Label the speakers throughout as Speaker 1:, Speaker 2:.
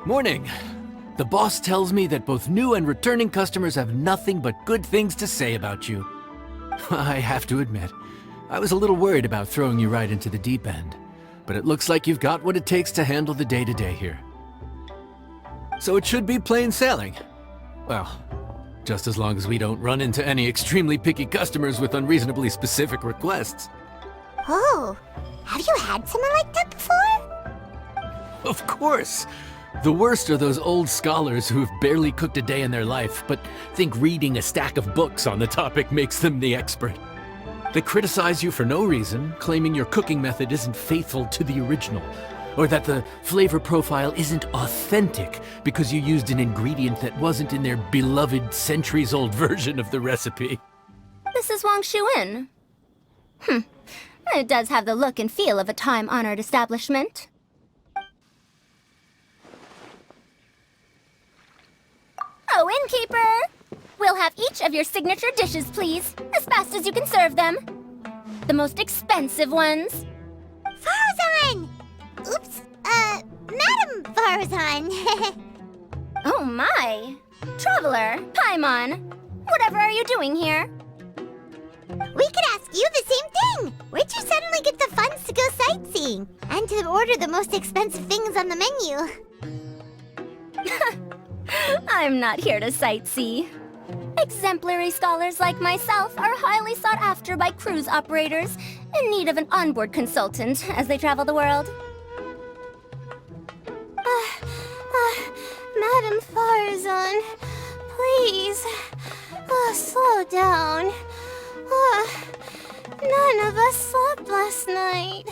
Speaker 1: Morning. The boss tells me that both new and returning customers have nothing but good things to say about you. I have to admit, I was a little worried about throwing you right into the deep end, but it looks like you've got what it takes to handle the day-to-day here. So it should be plain sailing. Well, just as long as we don't run into any extremely picky customers with unreasonably specific requests.
Speaker 2: Oh, have you had someone like that before?
Speaker 1: Of course! The worst are those old scholars who have barely cooked a day in their life, but think reading a stack of books on the topic makes them the expert. They criticize you for no reason, claiming your cooking method isn't faithful to the original, or that the flavor profile isn't authentic because you used an ingredient that wasn't in their beloved centuries-old version of the recipe.
Speaker 3: This is Wangshu Inn. It does have the look and feel of a time-honored establishment. Oh, innkeeper! We'll have each of your signature dishes, please, as fast as you can serve them. The most expensive ones.
Speaker 2: Faruzan! Oops, Madam Faruzan.
Speaker 3: Oh my! Traveler, Paimon, whatever are you doing here?
Speaker 2: We could ask you the same thing! Where'd you suddenly get the funds to go sightseeing? And to order the most expensive things on the menu?
Speaker 3: I'm not here to sightsee. Exemplary scholars like myself are highly sought after by cruise operators in need of an onboard consultant as they travel the world. Madam Faruzan, please, slow down. None of us slept last night.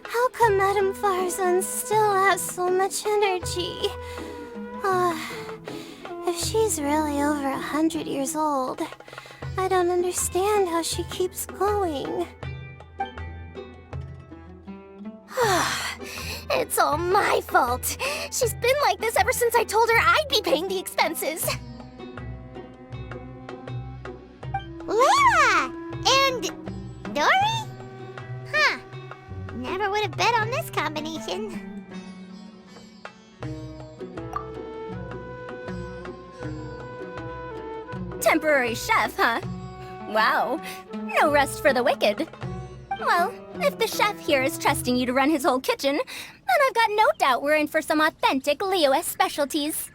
Speaker 3: How come Madam Faruzan still has so much energy? If she's really over 100 years old, I don't understand how she keeps going. It's all my fault. She's been like this ever since I told her I'd be paying the expenses.
Speaker 2: Layla! And Dori? Huh. Never would have bet on this combination.
Speaker 3: Temporary chef, huh? Wow, no rest for the wicked. Well, if the chef here is trusting you to run his whole kitchen, then I've got no doubt we're in for some authentic Liyue specialties.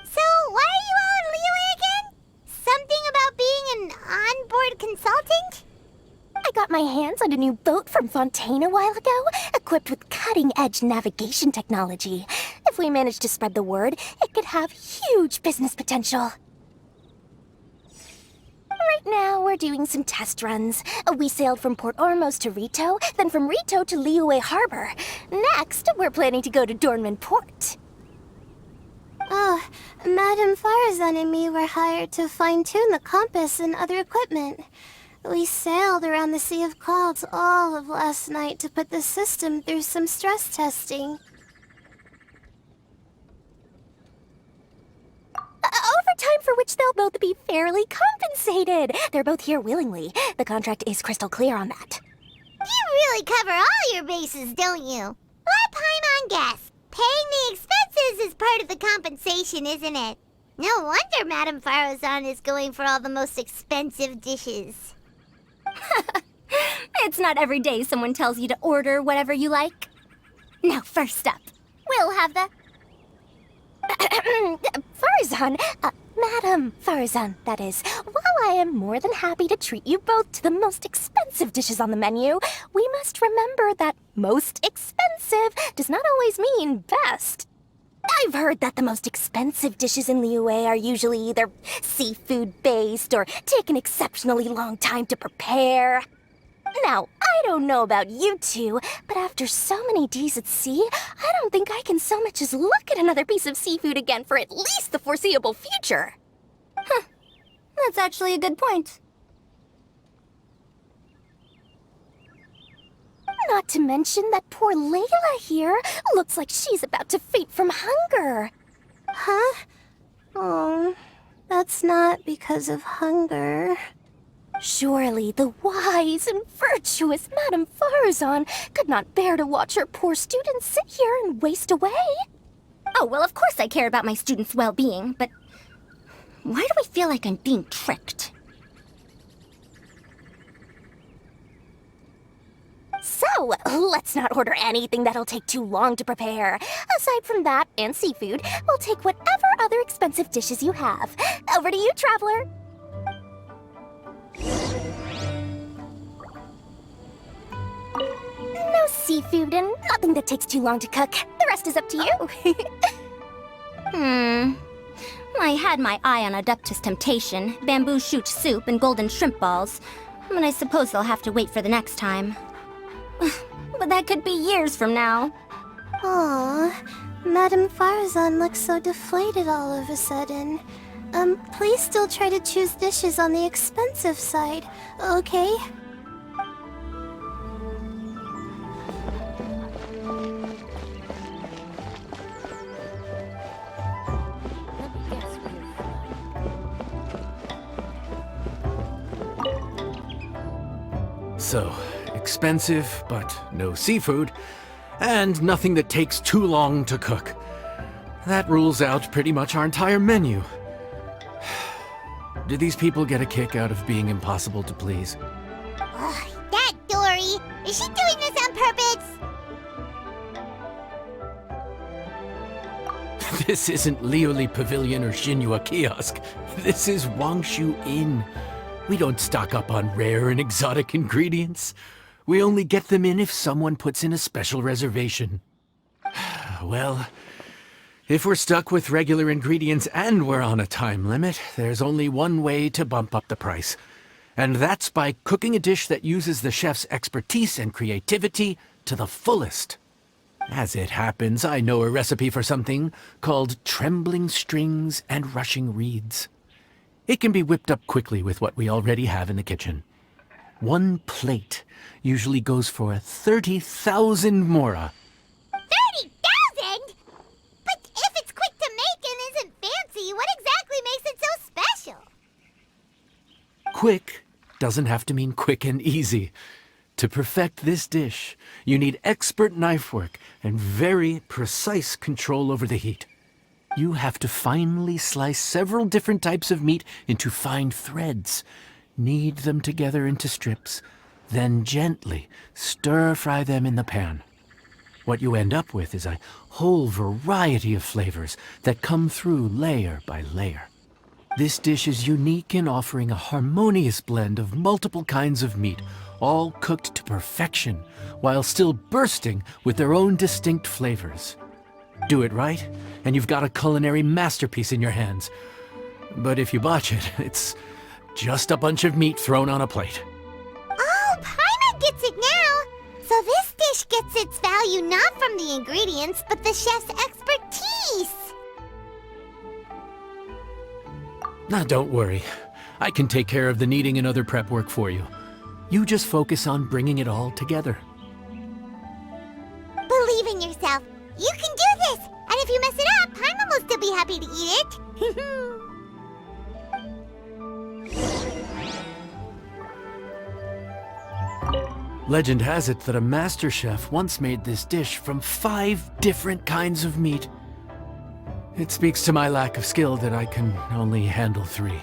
Speaker 2: So, why are you all in Liyue again? Something about being an onboard consultant?
Speaker 4: I got my hands on a new boat from Fontaine a while ago, equipped with cutting-edge navigation technology. If we manage to spread the word, it could have huge business potential. Right now, we're doing some test runs. We sailed from Port Ormos to Rito, then from Rito to Liyue Harbor. Next, we're planning to go to Dornman Port.
Speaker 3: Oh, Madam Faruzan and me were hired to fine-tune the compass and other equipment. We sailed around the Sea of Clouds all of last night to put the system through some stress testing.
Speaker 4: Overtime for which they'll both be fairly compensated. They're both here willingly. The contract is crystal clear on that.
Speaker 2: You really cover all your bases, don't you? Let Paimon guess. Paying the expenses is part of the compensation, isn't it? No wonder Madam Faruzan is going for all the most expensive dishes.
Speaker 3: It's not every day someone tells you to order whatever you like. Now, first up, we'll have the...
Speaker 4: Faruzan, Madam Faruzan, that is. While I am more than happy to treat you both to the most expensive dishes on the menu, we must remember that most expensive does not always mean best. I've heard that the most expensive dishes in Liyue are usually either seafood-based or take an exceptionally long time to prepare. Now, I don't know about you two, but after so many days at sea, I don't think I can so much as look at another piece of seafood again for at least the foreseeable future.
Speaker 3: Huh. That's actually a good point.
Speaker 4: Not to mention that poor Layla here looks like she's about to faint from hunger.
Speaker 3: Huh? Oh, that's not because of hunger.
Speaker 4: Surely the wise and virtuous Madame Faruzan could not bear to watch her poor students sit here and waste away. Oh, well, of course I care about my students' well-being, but why do I feel like I'm being tricked? So, let's not order anything that'll take too long to prepare. Aside from that and seafood, we'll take whatever other expensive dishes you have. Over to you, Traveler. No seafood and nothing that takes too long to cook. The rest is up to you. I had my eye on Adeptus Temptation, bamboo shoot soup, and golden shrimp balls. But I suppose they'll have to wait for the next time. But that could be years from now.
Speaker 3: Aw, Madame Faruzan looks so deflated all of a sudden. Please still try to choose dishes on the expensive side, okay?
Speaker 1: So, expensive, but no seafood, and nothing that takes too long to cook. That rules out pretty much our entire menu. Do these people get a kick out of being impossible to please?
Speaker 2: Ugh, that Dori! Is she doing this on purpose?
Speaker 1: This isn't Lioli Pavilion or Shinua Kiosk. This is Wangshu Inn. We don't stock up on rare and exotic ingredients. We only get them in if someone puts in a special reservation. Well, if we're stuck with regular ingredients and we're on a time limit, there's only one way to bump up the price. And that's by cooking a dish that uses the chef's expertise and creativity to the fullest. As it happens, I know a recipe for something called Trembling strings and rushing reeds. It can be whipped up quickly with what we already have in the kitchen. One plate usually goes for 30,000 mora.
Speaker 2: 30,000? But if it's quick to make and isn't fancy, what exactly makes it so special?
Speaker 1: Quick doesn't have to mean quick and easy. To perfect this dish, you need expert knife work and very precise control over the heat. You have to finely slice several different types of meat into fine threads, knead them together into strips, then gently stir-fry them in the pan. What you end up with is a whole variety of flavors that come through layer by layer. This dish is unique in offering a harmonious blend of multiple kinds of meat, all cooked to perfection, while still bursting with their own distinct flavors. Do it right, and you've got a culinary masterpiece in your hands. But if you botch it, it's just a bunch of meat thrown on a plate.
Speaker 2: Oh, Paimon gets it now! So this dish gets its value not from the ingredients, but the chef's expertise!
Speaker 1: Now, don't worry. I can take care of the kneading and other prep work for you. You just focus on bringing it all together.
Speaker 2: Believe in yourself. You can do this! And if you mess it up, Paimon will still be happy to eat it.
Speaker 1: Legend has it that a master chef once made this dish from 5 different kinds of meat. It speaks to my lack of skill that I can only handle 3.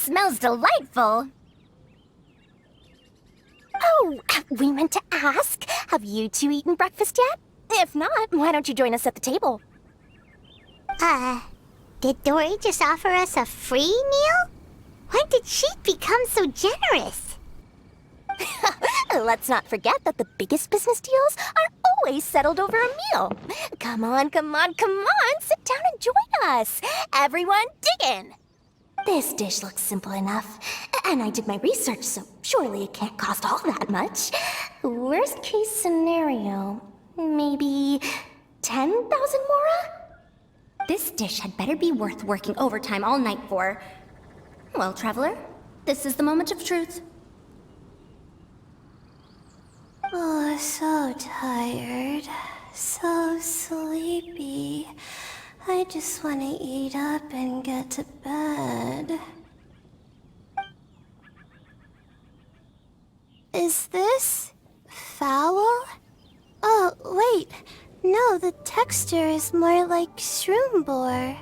Speaker 4: smells delightful. Oh, we meant to ask, have you two eaten breakfast yet? If not, why don't you join us at the table?
Speaker 2: Did Dori just offer us a free meal? When did she become so generous?
Speaker 4: Let's not forget that the biggest business deals are always settled over a meal. Come on, come on, come on, sit down and join us. Everyone, dig in. This dish looks simple enough, and I did my research, so surely it can't cost all that much. Worst case scenario, maybe 10,000 mora?
Speaker 5: This dish had better be worth working overtime all night for. Well, traveler, this is the moment of truth.
Speaker 3: Oh, so tired. So sleepy. I just want to eat up and get to bed. Is this foul? Oh, wait. No, the texture is more like shroom boar.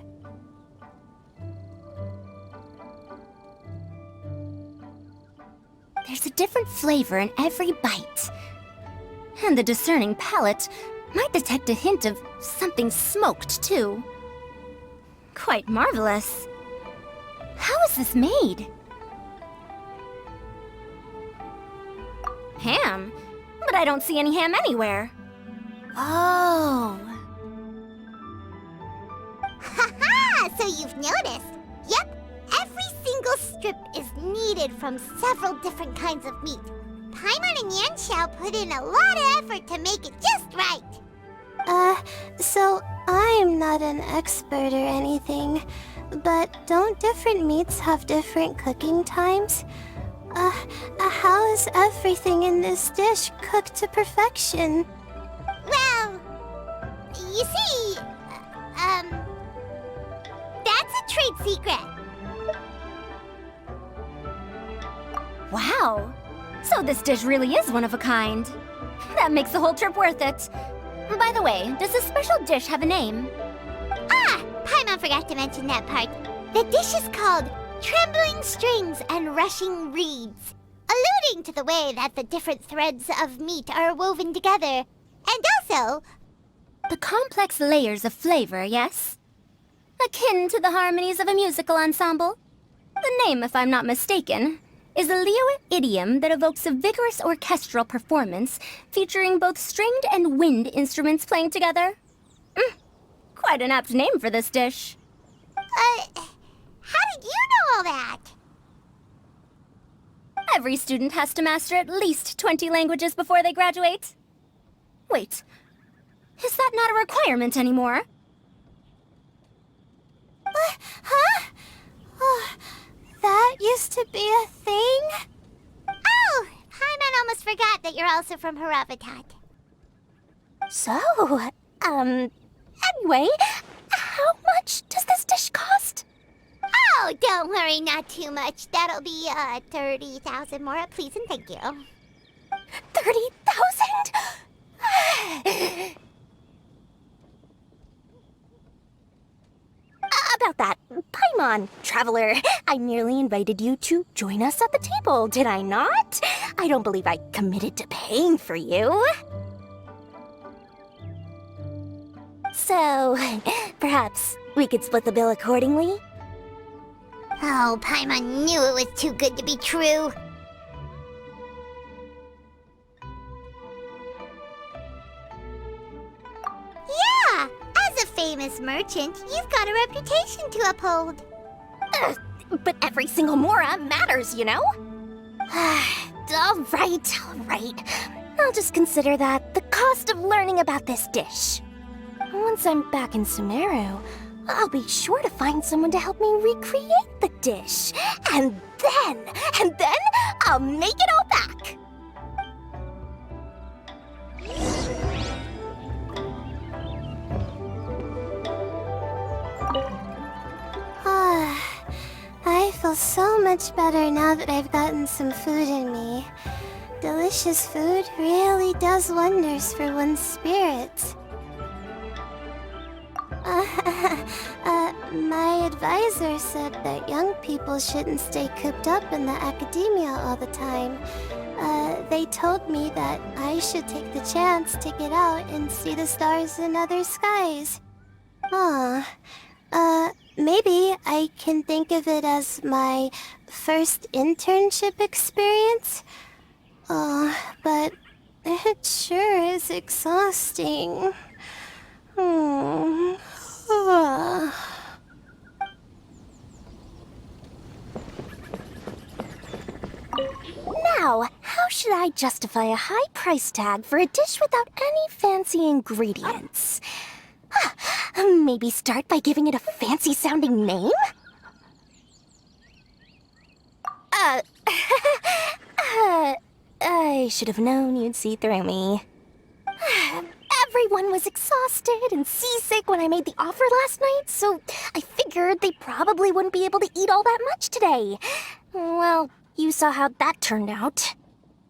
Speaker 5: There's a different flavor in every bite. And the discerning palate might detect a hint of something smoked, too. Quite marvelous. How is this made? Ham? But I don't see any ham anywhere. Oh.
Speaker 2: Haha! So you've noticed. Yep, every single strip is kneaded from several different kinds of meat. Paimon and Yanxiao put in a lot of effort to make it just right.
Speaker 3: So I'm not an expert or anything, but don't different meats have different cooking times? How is everything in this dish cooked to perfection?
Speaker 2: Well, you see, that's a trade secret.
Speaker 5: Wow. So this dish really is one of a kind. That makes the whole trip worth it. By the way, does this special dish have a name?
Speaker 2: Paimon forgot to mention that part. The dish is called Trembling Strings and Rushing Reeds, alluding to the way that the different threads of meat are woven together. And also,
Speaker 5: The complex layers of flavor, yes? Akin to the harmonies of a musical ensemble? The name, if I'm not mistaken, is a Liyue idiom that evokes a vigorous orchestral performance featuring both stringed and wind instruments playing together. Quite an apt name for this dish.
Speaker 2: how did you know all that?
Speaker 5: Every student has to master at least 20 languages before they graduate. Wait, is that not a requirement anymore?
Speaker 3: Huh? Oh, that used to be a thing?
Speaker 2: Oh, Paimon almost forgot that you're also from Haravatat.
Speaker 4: So, anyway, how much does this dish cost?
Speaker 2: Oh, don't worry, not too much. That'll be, 30,000 more, please and thank you.
Speaker 4: 30,000? About that, Paimon, traveler, I nearly invited you to join us at the table, did I not? I don't believe I committed to paying for you. So, perhaps we could split the bill accordingly?
Speaker 2: Oh, Paimon knew it was too good to be true. Yeah! As a famous merchant, you've got a reputation to uphold.
Speaker 4: But every single mora matters, you know? All right. I'll just consider that the cost of learning about this dish. Once I'm back in Sumeru, I'll be sure to find someone to help me recreate the dish. And then I'll make it all back.
Speaker 3: I feel so much better now that I've gotten some food in me. Delicious food really does wonders for one's spirits. My advisor said that young people shouldn't stay cooped up in the academia all the time. They told me that I should take the chance to get out and see the stars in other skies. Maybe I can think of it as my first internship experience? But it sure is exhausting.
Speaker 4: Now, how should I justify a high price tag for a dish without any fancy ingredients? Maybe start by giving it a fancy-sounding name? I should have known you'd see through me. Everyone was exhausted and seasick when I made the offer last night, so I figured they probably wouldn't be able to eat all that much today. Well, you saw how that turned out.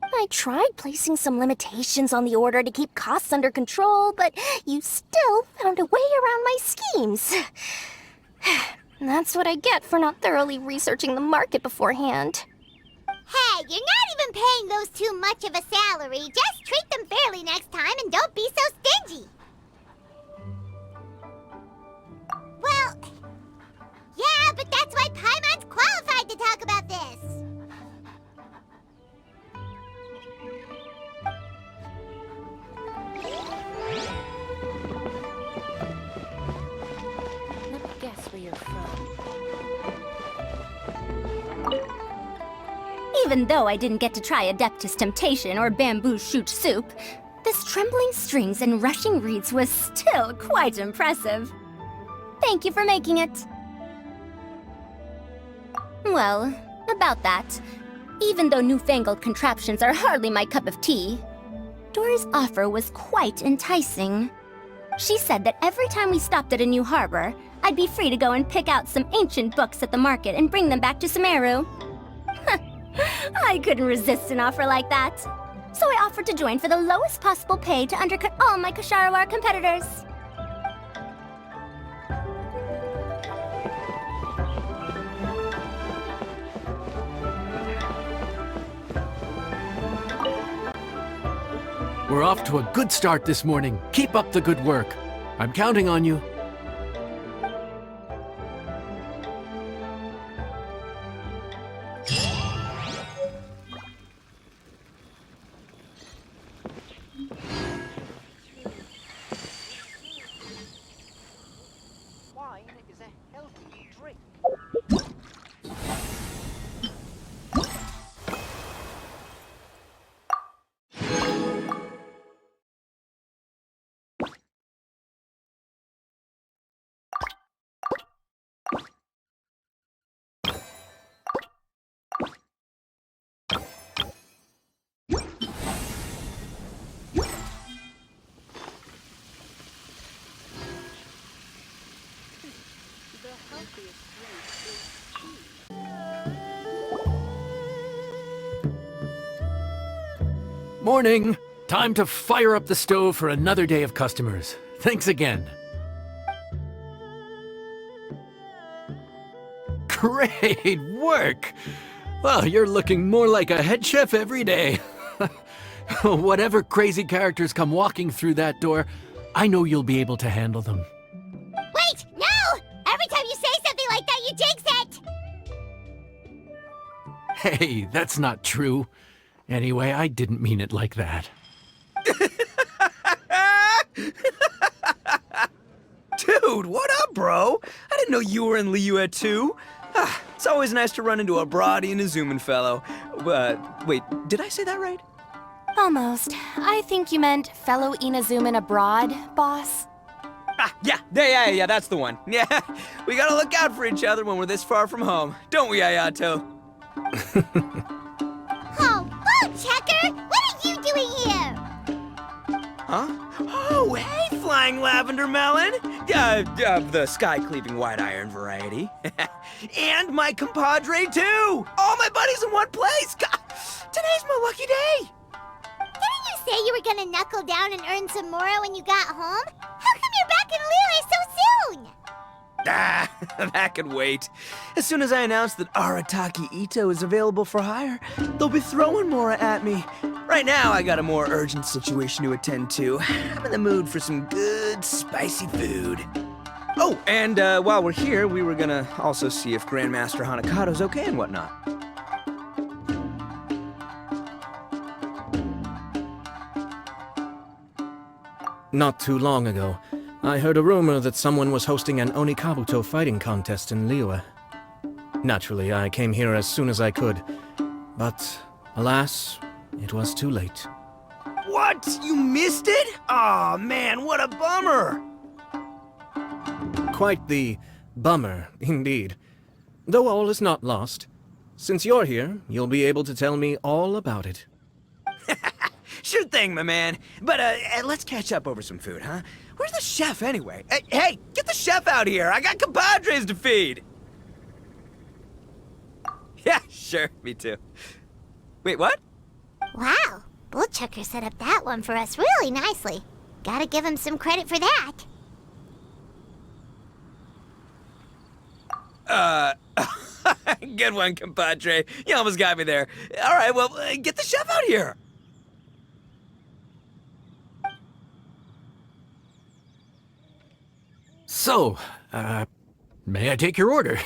Speaker 4: I tried placing some limitations on the order to keep costs under control, but you still found a way around my schemes. That's what I get for not thoroughly researching the market beforehand.
Speaker 2: Hey, you're not even paying those too much of a salary. Just treat them fairly next time and don't be so stingy. Well, yeah, but that's why Paimon's qualified to talk about this.
Speaker 6: Let me guess where you're from.
Speaker 5: Even though I didn't get to try Adeptus Temptation or Bamboo Shoot Soup, this trembling strings and rushing reeds was still quite impressive. Thank you for making it. Well, about that, even though newfangled contraptions are hardly my cup of tea, Dori's offer was quite enticing. She said that every time we stopped at a new harbor, I'd be free to go and pick out some ancient books at the market and bring them back to Sumeru. I couldn't resist an offer like that. So I offered to join for the lowest possible pay to undercut all my Ksharawar competitors.
Speaker 1: We're off to a good start this morning. Keep up the good work. I'm counting on you.
Speaker 7: Wine is a healthy drink.
Speaker 1: Morning! Time to fire up the stove for another day of customers. Thanks again. Great work! Well, you're looking more like a head chef every day. Whatever crazy characters come walking through that door, I know you'll be able to handle them.
Speaker 2: Wait, no! Every time you say something like that, you jinx it!
Speaker 1: Hey, that's not true. Anyway, I didn't mean it like that.
Speaker 7: Dude, what up, bro? I didn't know you were in Liyue too. It's always nice to run into a Brody and a Zoomin fellow. Wait, did I say that right?
Speaker 6: Almost. I think you meant fellow Inazuman abroad, boss.
Speaker 7: Yeah, that's the one. Yeah, we gotta look out for each other when we're this far from home, don't we, Ayato?
Speaker 2: Oh, Bull Checker! What are you doing here?
Speaker 7: Huh? Oh, hey, Flying Lavender Melon! The sky-cleaving white iron variety. And my compadre, too! All my buddies in one place! God, today's my lucky day!
Speaker 2: Didn't you say you were gonna knuckle down and earn some more when you got home? How come you're back in Liyue so soon?
Speaker 7: Ah, that could wait. As soon as I announce that Arataki Itto is available for hire, they'll be throwing Mora at me. Right now, I got a more urgent situation to attend to. I'm in the mood for some good, spicy food. Oh, and while we're here, we were gonna also see if Grandmaster Hanakado's okay and whatnot.
Speaker 8: Not too long ago, I heard a rumor that someone was hosting an Onikabuto fighting contest in Liyue. Naturally, I came here as soon as I could, but alas, it was too late.
Speaker 7: What? You missed it? Aw, man, what a bummer!
Speaker 8: Quite the bummer, indeed. Though all is not lost. Since you're here, you'll be able to tell me all about it.
Speaker 7: Sure thing, my man. But let's catch up over some food, huh? Where's the chef, anyway? Hey, get the chef out here! I got compadres to feed! Yeah, sure, me too. Wait, what?
Speaker 2: Wow, Bullchucker set up that one for us really nicely. Gotta give him some credit for that.
Speaker 7: Good one, compadre. You almost got me there. All right, well, get the chef out here.
Speaker 1: So, may I take your order?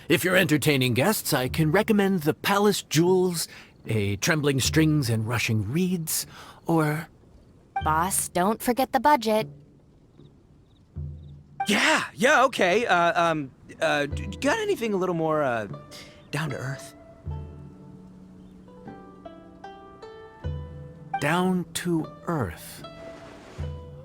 Speaker 1: If you're entertaining guests, I can recommend the Palace Jewels, a Trembling Strings and Rushing Reeds, or...
Speaker 6: Boss, don't forget the budget.
Speaker 7: Yeah, okay. Got anything a little more, down to earth?
Speaker 1: Down to earth.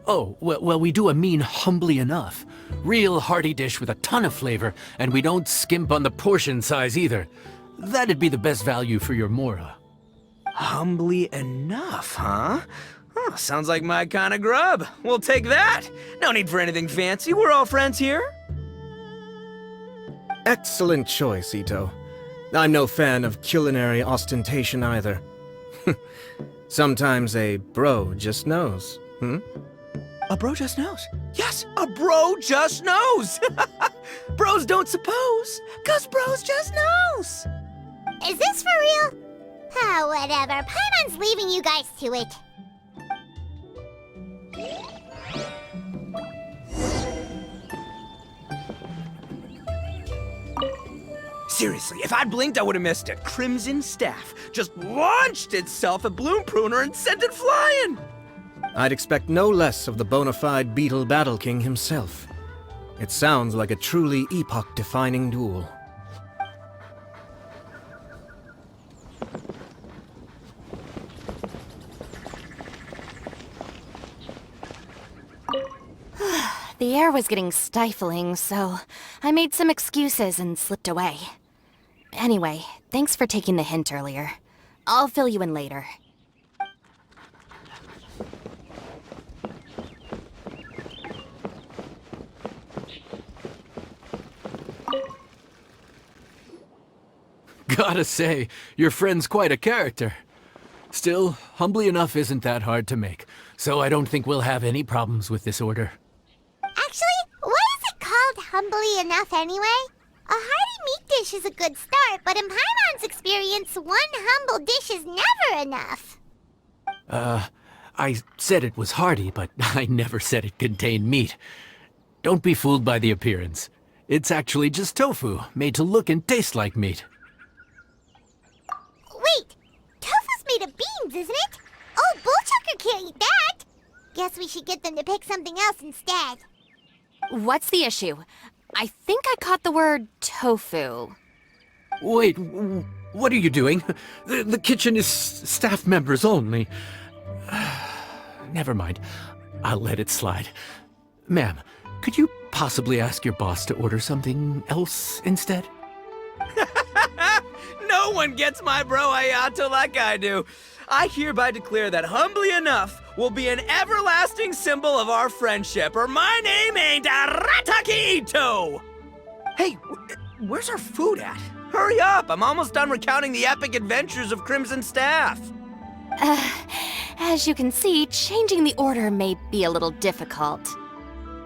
Speaker 1: Oh, well, we do a mean Humbly Enough. Real hearty dish with a ton of flavor, and we don't skimp on the portion size either. That'd be the best value for your Mora.
Speaker 7: Humbly Enough, huh? Oh, sounds like my kind of grub. We'll take that. No need for anything fancy. We're all friends here.
Speaker 8: Excellent choice, Itto. I'm no fan of culinary ostentation either. Sometimes a bro just knows,
Speaker 7: A bro just knows. Yes, a bro just knows. Bros don't suppose, 'cause bros just knows.
Speaker 2: Is this for real? Oh, whatever. Paimon's leaving you guys to it.
Speaker 7: Seriously, if I'd blinked, I would have missed it. Crimson Staff just launched itself at Bloom Pruner and sent it flying.
Speaker 8: I'd expect no less of the bona fide Beetle Battle King himself. It sounds like a truly epoch-defining duel.
Speaker 6: The air was getting stifling, so I made some excuses and slipped away. Anyway, thanks for taking the hint earlier. I'll fill you in later.
Speaker 1: Gotta say, your friend's quite a character. Still, Humbly Enough isn't that hard to make, so I don't think we'll have any problems with this order.
Speaker 2: Actually, why is it called Humbly Enough anyway? A hearty meat dish is a good start, but in Paimon's experience, one humble dish is never enough.
Speaker 1: I said it was hearty, but I never said it contained meat. Don't be fooled by the appearance. It's actually just tofu, made to look and taste like meat.
Speaker 2: Wait, tofu's made of beans, isn't it? Oh, Bullchucker can't eat that. Guess we should get them to pick something else instead.
Speaker 6: What's the issue? I think I caught the word tofu.
Speaker 1: Wait, what are you doing? The kitchen is staff members only. Never mind. I'll let it slide. Ma'am, could you possibly ask your boss to order something else instead?
Speaker 7: No one gets my bro Ayato like I do. I hereby declare that Humbly Enough will be an everlasting symbol of our friendship, or my name ain't Arataki Itto! Hey, where's our food at? Hurry up, I'm almost done recounting the epic adventures of Crimson Staff.
Speaker 6: As you can see, changing the order may be a little difficult.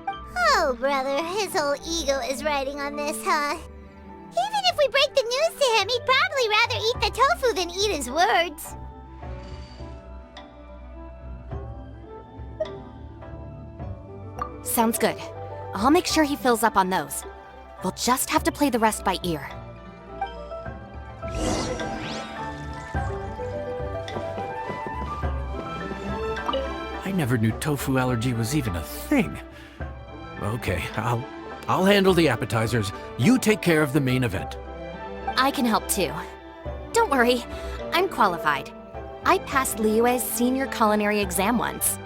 Speaker 2: Oh, Oh, brother, his whole ego is riding on this, huh? Even if we break the news to him, he'd probably rather eat the tofu than eat his words.
Speaker 6: Sounds good. I'll make sure he fills up on those. We'll just have to play the rest by ear.
Speaker 1: I never knew tofu allergy was even a thing. Okay, I'll handle the appetizers. You take care of the main event.
Speaker 6: I can help too. Don't worry, I'm qualified. I passed Liyue's senior culinary exam once.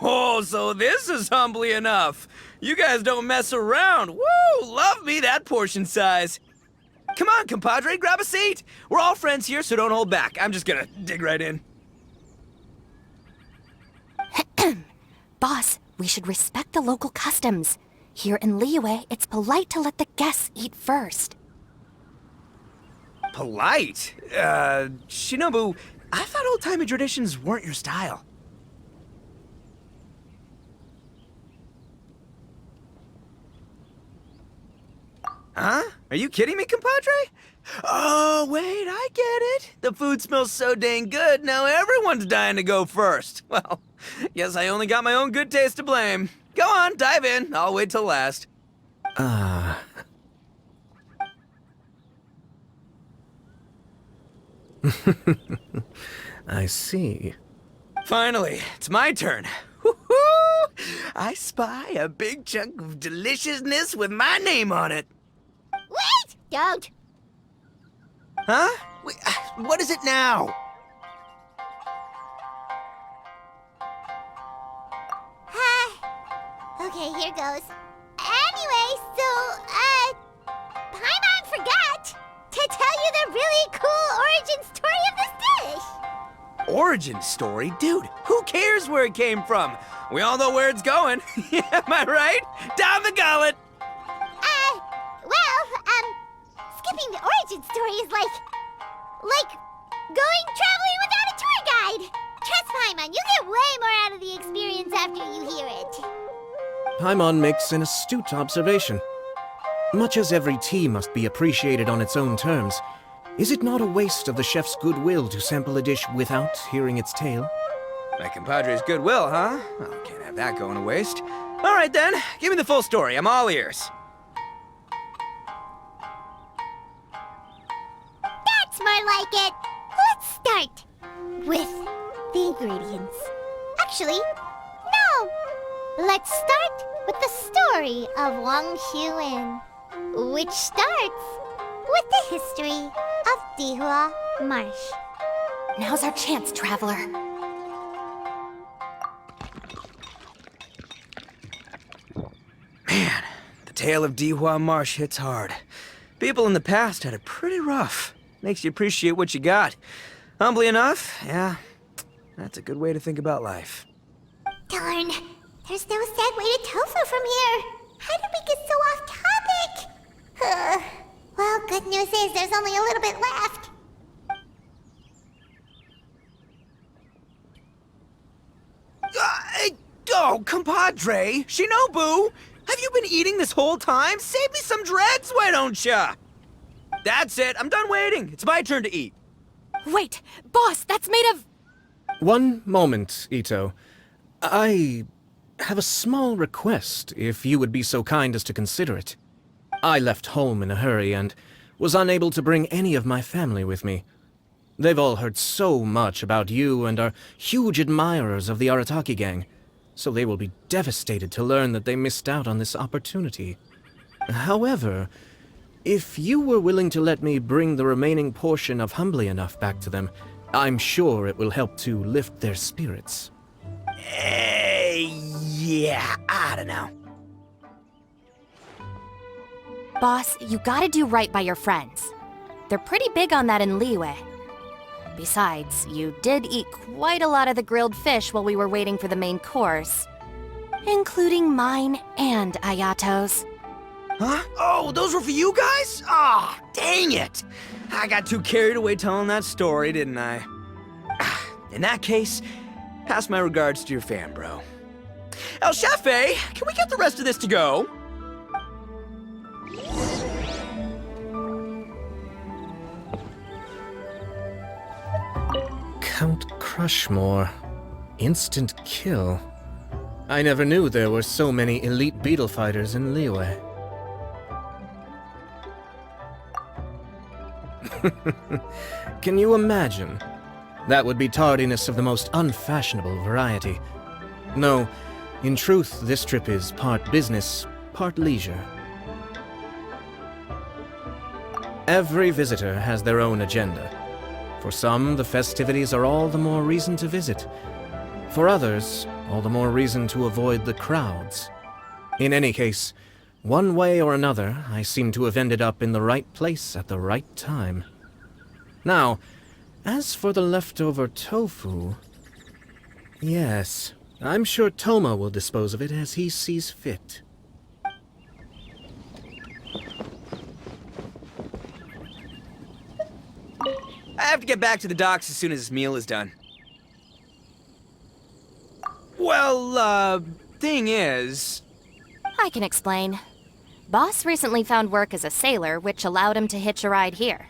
Speaker 7: Oh, so this is Humbly Enough. You guys don't mess around. Woo! Love me that portion size. Come on, compadre, grab a seat. We're all friends here, so don't hold back. I'm just gonna dig right in.
Speaker 6: Boss, we should respect the local customs. Here in Liyue, it's polite to let the guests eat first.
Speaker 7: Polite? Shinobu, I thought old-timey traditions weren't your style. Huh? Are you kidding me, compadre? Oh, wait, I get it. The food smells so dang good, now everyone's dying to go first. Well, guess I only got my own good taste to blame. Go on, dive in. I'll wait till last.
Speaker 8: I see.
Speaker 7: Finally, it's my turn. Woo-hoo! I spy a big chunk of deliciousness with my name on it.
Speaker 2: Wait! Don't!
Speaker 7: Huh? Wait, what is it now?
Speaker 2: Okay, here goes. Anyway, so, Paimon forgot to tell you the really cool origin story of this dish.
Speaker 7: Origin story? Dude, who cares where it came from? We all know where it's going. Am I right? Down the gullet!
Speaker 2: Skipping the origin story is like going traveling without a tour guide. Trust Paimon, you get way more out of the experience after you hear it.
Speaker 8: Paimon makes an astute observation. Much as every tea must be appreciated on its own terms, is it not a waste of the chef's goodwill to sample a dish without hearing its tale?
Speaker 7: My compadre's goodwill, huh? Well, can't have that going to waste. All right then, give me the full story. I'm all ears.
Speaker 2: like it. Let's start with the ingredients. Actually, no. Let's start with the story of Wangshu Inn, which starts with the history of Dihua Marsh.
Speaker 6: Now's our chance, traveler.
Speaker 7: Man, the tale of Dihua Marsh hits hard. People in the past had it pretty rough. Makes you appreciate what you got. Humbly enough, yeah, that's a good way to think about life.
Speaker 2: Darn, there's no sad way to tofu from here. How did we get so off topic? Well, good news is there's only a little bit left.
Speaker 7: Oh, compadre! Shinobu! Have you been eating this whole time? Save me some dregs, why don't ya? That's it, I'm done waiting. It's my turn to eat.
Speaker 6: Wait, boss, that's made of...
Speaker 8: One moment, Itto. I have a small request, if you would be so kind as to consider it. I left home in a hurry and was unable to bring any of my family with me. They've all heard so much about you and are huge admirers of the Arataki gang, so they will be devastated to learn that they missed out on this opportunity. However, if you were willing to let me bring the remaining portion of Humbly Enough back to them, I'm sure it will help to lift their spirits.
Speaker 7: Yeah, I don't know.
Speaker 6: Boss, you gotta do right by your friends. They're pretty big on that in Liyue. Besides, you did eat quite a lot of the grilled fish while we were waiting for the main course. Including mine and Ayato's.
Speaker 7: Huh? Oh, those were for you guys? Ah, dang it! I got too carried away telling that story, didn't I? In that case, pass my regards to your fan, bro. El Chefe, can we get the rest of this to go?
Speaker 8: Count Crushmore. Instant kill. I never knew there were so many elite beetle fighters in Liyue. Can you imagine? That would be tardiness of the most unfashionable variety. No, in truth, this trip is part business, part leisure. Every visitor has their own agenda. For some, the festivities are all the more reason to visit. For others, all the more reason to avoid the crowds. In any case, one way or another, I seem to have ended up in the right place at the right time. Now, as for the leftover tofu... Yes, I'm sure Toma will dispose of it as he sees fit.
Speaker 7: I have to get back to the docks as soon as this meal is done. Well, thing is...
Speaker 6: I can explain. Boss recently found work as a sailor, which allowed him to hitch a ride here.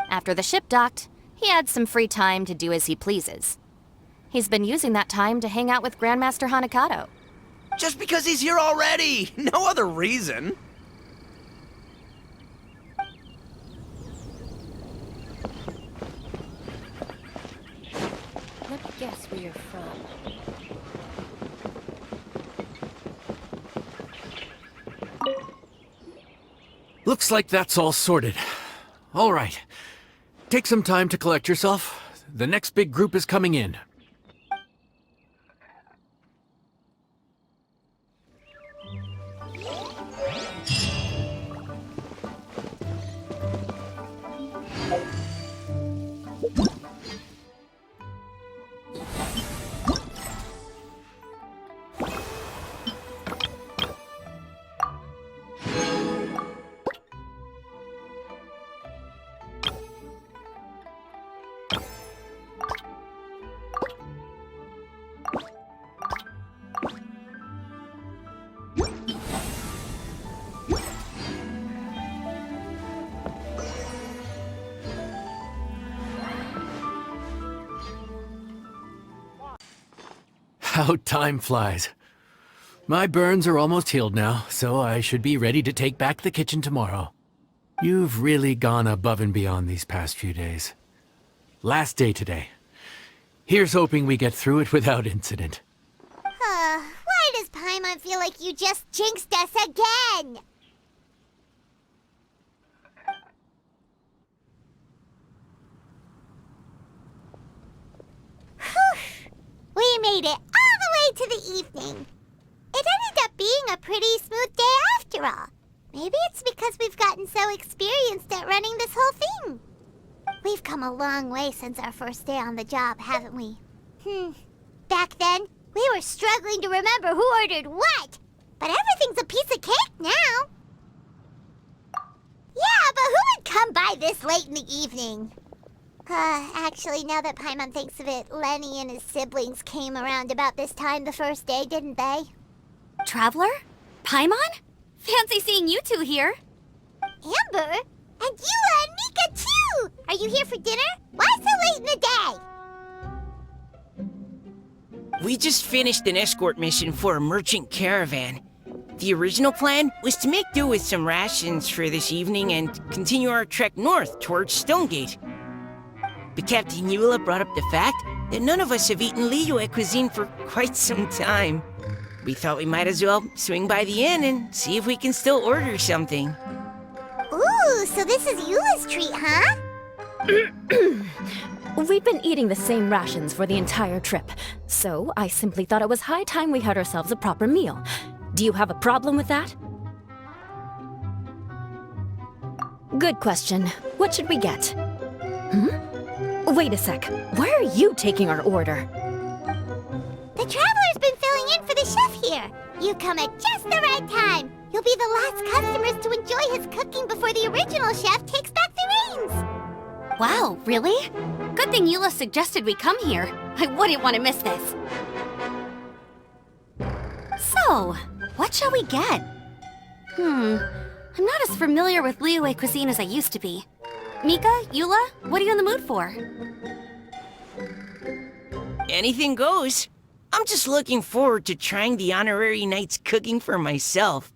Speaker 6: After the ship docked, he had some free time to do as he pleases. He's been using that time to hang out with Grandmaster Hanakato.
Speaker 7: Just because he's here already! No other reason!
Speaker 9: Let me guess where you're from.
Speaker 1: Looks like that's all sorted. All right. Take some time to collect yourself. The next big group is coming in. How time flies. My burns are almost healed now, so I should be ready to take back the kitchen tomorrow. You've really gone above and beyond these past few days. Last day today. Here's hoping we get through it without incident.
Speaker 2: Why does Paimon feel like you just jinxed us again? We made it all the way to the evening. It ended up being a pretty smooth day after all. Maybe it's because we've gotten so experienced at running this whole thing. We've come a long way since our first day on the job, haven't we? Back then, we were struggling to remember who ordered what. But everything's a piece of cake now. Yeah, but who would come by this late in the evening? Actually, now that Paimon thinks of it, Lenny and his siblings came around about this time the first day, didn't they?
Speaker 5: Traveler? Paimon? Fancy seeing you two here.
Speaker 2: Amber? And Eula and Mika, too! Are you here for dinner? Why so late in the day?
Speaker 9: We just finished an escort mission for a merchant caravan. The original plan was to make do with some rations for this evening and continue our trek north towards Stonegate. But Captain Eula brought up the fact that none of us have eaten Liyue cuisine for quite some time. We thought we might as well swing by the inn and see if we can still order something.
Speaker 2: Ooh, so this is Eula's treat, huh?
Speaker 4: We've been eating the same rations for the entire trip, so I simply thought it was high time we had ourselves a proper meal. Do you have a problem with that? Good question. What should we get? Wait a sec. Where are you taking our order?
Speaker 2: The Traveler's been filling in for the chef here. You come at just the right time. You'll be the last customers to enjoy his cooking before the original chef takes back the reins.
Speaker 5: Wow, really? Good thing Eula suggested we come here. I wouldn't want to miss this. So, what shall we get? I'm not as familiar with Liyue cuisine as I used to be. Mika, Eula, what are you in the mood for?
Speaker 9: Anything goes. I'm just looking forward to trying the honorary knight's cooking for myself.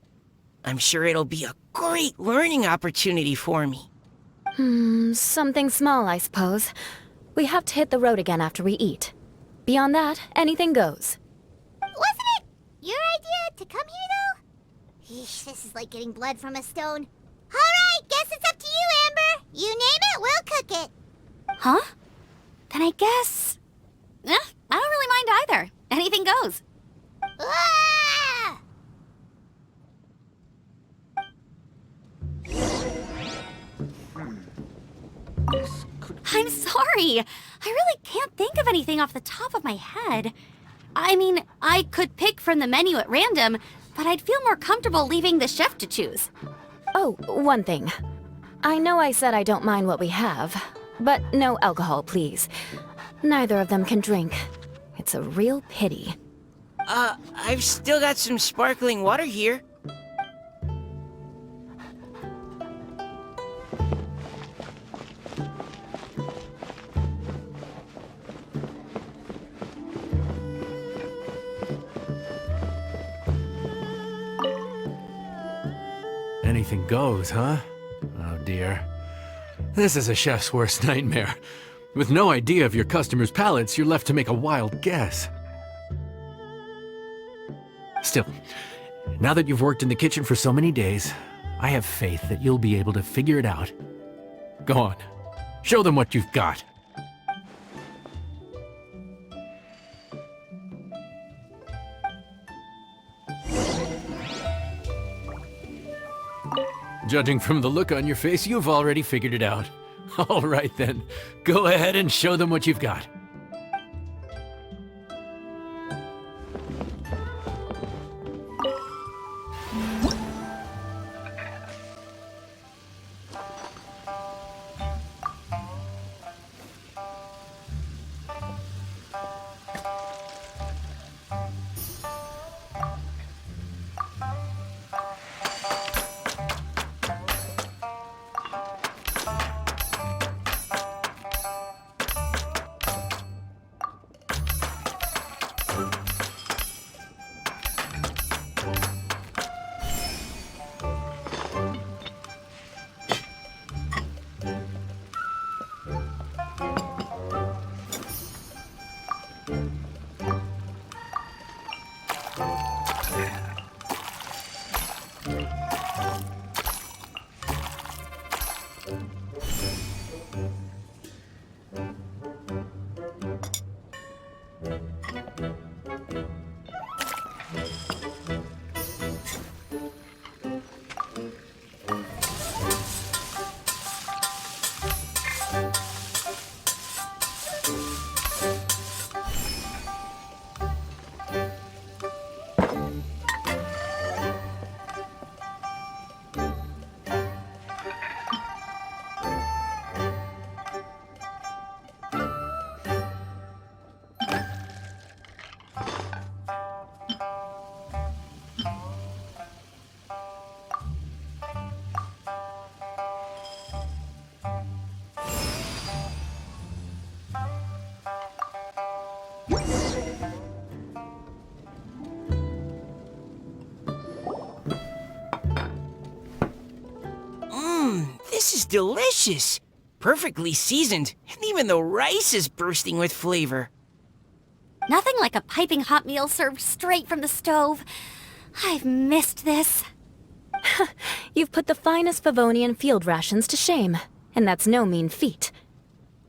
Speaker 9: I'm sure it'll be a great learning opportunity for me.
Speaker 4: Something small, I suppose. We have to hit the road again after we eat. Beyond that, anything goes.
Speaker 2: Wasn't it your idea to come here, though? Eesh, this is like getting blood from a stone. All right, guess it's up to you, Amber. You name it, we'll cook it.
Speaker 5: Huh? Then I guess... I don't really mind either. Anything goes.
Speaker 2: Ah!
Speaker 5: I'm sorry. I really can't think of anything off the top of my head. I mean, I could pick from the menu at random, but I'd feel more comfortable leaving the chef to choose.
Speaker 4: Oh, one thing. I know I said I don't mind what we have, but no alcohol, please. Neither of them can drink. It's a real pity.
Speaker 9: I've still got some sparkling water here.
Speaker 1: Anything goes, huh? Oh dear. This is a chef's worst nightmare. With no idea of your customers' palates, you're left to make a wild guess. Still, now that you've worked in the kitchen for so many days, I have faith that you'll be able to figure it out. Go on, show them what you've got. Judging from the look on your face, you've already figured it out. All right then, go ahead and show them what you've got.
Speaker 9: this is delicious. Perfectly seasoned, and even the rice is bursting with flavor.
Speaker 4: Nothing like a piping hot meal served straight from the stove. I've missed this.
Speaker 10: You've put the finest Favonian field rations to shame, and that's no mean feat.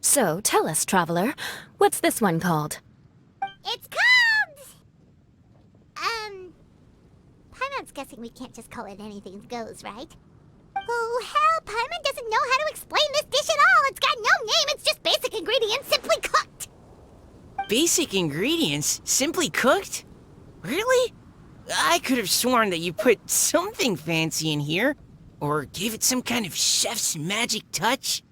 Speaker 10: So, tell us, traveler, what's this one called?
Speaker 2: It's called... Paimon's guessing we can't just call it anything goes, right? Oh, hell, Paimon doesn't know how to explain this dish at all. It's got no name, it's just basic ingredients simply cooked.
Speaker 9: Basic ingredients? Simply cooked? Really? I could have sworn that you put something fancy in here, or gave it some kind of chef's magic touch.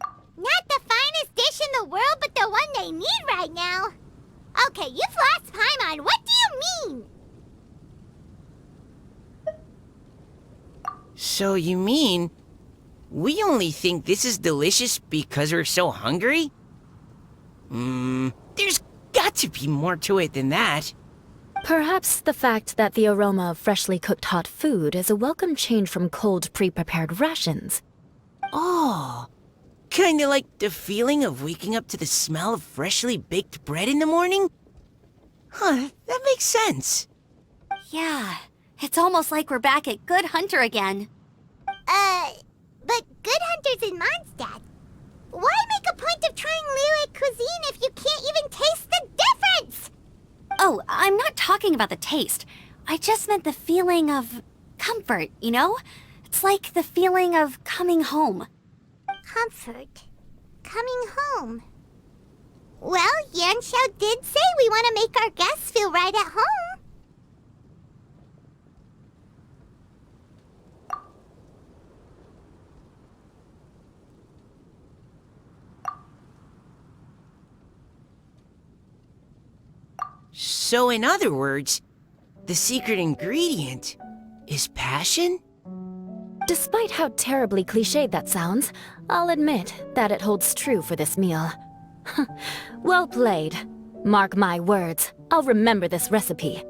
Speaker 2: Not the finest dish in the world, but the one they need right now. Okay, you've lost Paimon. What do you mean?
Speaker 9: So you mean, we only think this is delicious because we're so hungry? There's got to be more to it than that.
Speaker 10: Perhaps the fact that the aroma of freshly cooked hot food is a welcome change from cold, pre-prepared rations.
Speaker 9: Oh, kinda like the feeling of waking up to the smell of freshly baked bread in the morning? Huh, that makes sense.
Speaker 4: Yeah, it's almost like we're back at Good Hunter again.
Speaker 2: But Good Hunter's in Mondstadt. Why make a point of trying Liyue cuisine if you can't even taste the difference?
Speaker 4: Oh, I'm not talking about the taste. I just meant the feeling of comfort, you know? It's like the feeling of coming home.
Speaker 2: Comfort. Coming home. Well, Yanxiao did say we want to make our guests feel right at home.
Speaker 9: So in other words, the secret ingredient is passion?
Speaker 10: Despite how terribly cliched that sounds, I'll admit that it holds true for this meal. Well played. Mark my words, I'll remember this recipe.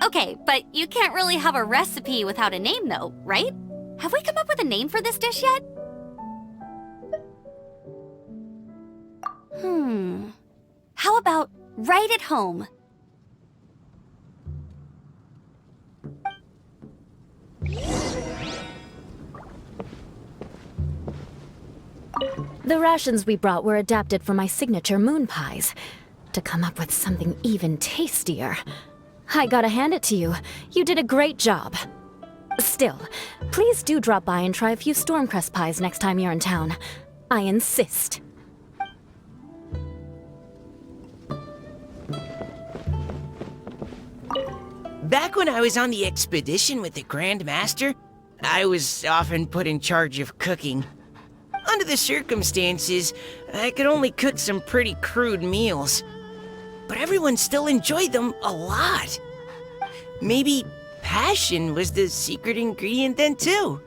Speaker 4: Okay, but you can't really have a recipe without a name though, right? Have we come up with a name for this dish yet? How about Right at Home?
Speaker 10: The rations we brought were adapted from my signature moon pies, to come up with something even tastier. I gotta hand it to you. You did a great job. Still, please do drop by and try a few Stormcrest pies next time you're in town. I insist.
Speaker 9: Back when I was on the expedition with the Grand Master, I was often put in charge of cooking. Under the circumstances, I could only cook some pretty crude meals. But everyone still enjoyed them a lot. Maybe passion was the secret ingredient then too.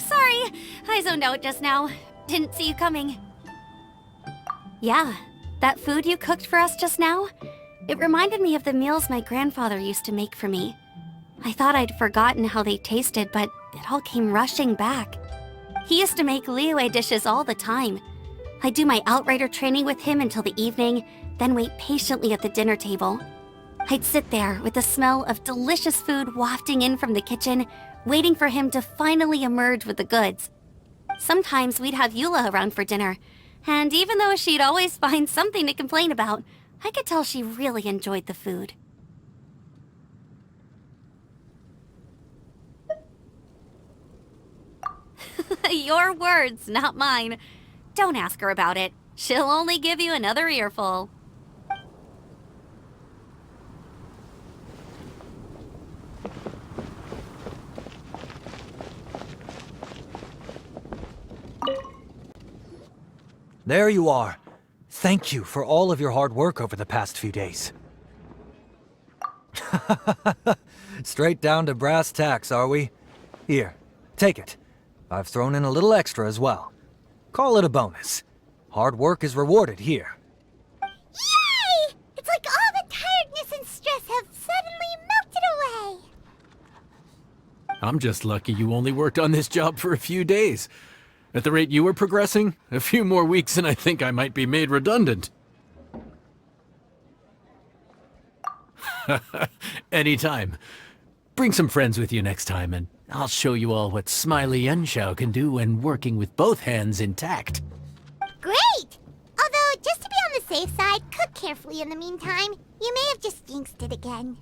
Speaker 4: Sorry. I zoned out just now. Didn't see you coming. Yeah, that food you cooked for us just now, it reminded me of the meals my grandfather used to make for me. I thought I'd forgotten how they tasted, but it all came rushing back. He used to make Liyue dishes all the time. I'd do my outrider training with him until the evening, then wait patiently at the dinner table. I'd sit there with the smell of delicious food wafting in from the kitchen, waiting for him to finally emerge with the goods. Sometimes we'd have Eula around for dinner, and even though she'd always find something to complain about, I could tell she really enjoyed the food. Your words, not mine. Don't ask her about it. She'll only give you another earful.
Speaker 11: There you are. Thank you for all of your hard work over the past few days. Straight down to brass tacks, are we? Here, take it. I've thrown in a little extra as well. Call it a bonus. Hard work is rewarded here.
Speaker 2: Yay! It's like all the tiredness and stress have suddenly melted away.
Speaker 1: I'm just lucky you only worked on this job for a few days. At the rate you were progressing, a few more weeks and I think I might be made redundant. Anytime. Bring some friends with you next time, and I'll show you all what Smiley Yanxiao can do when working with both hands intact.
Speaker 2: Great! Although, just to be on the safe side, cook carefully in the meantime. You may have just jinxed it again.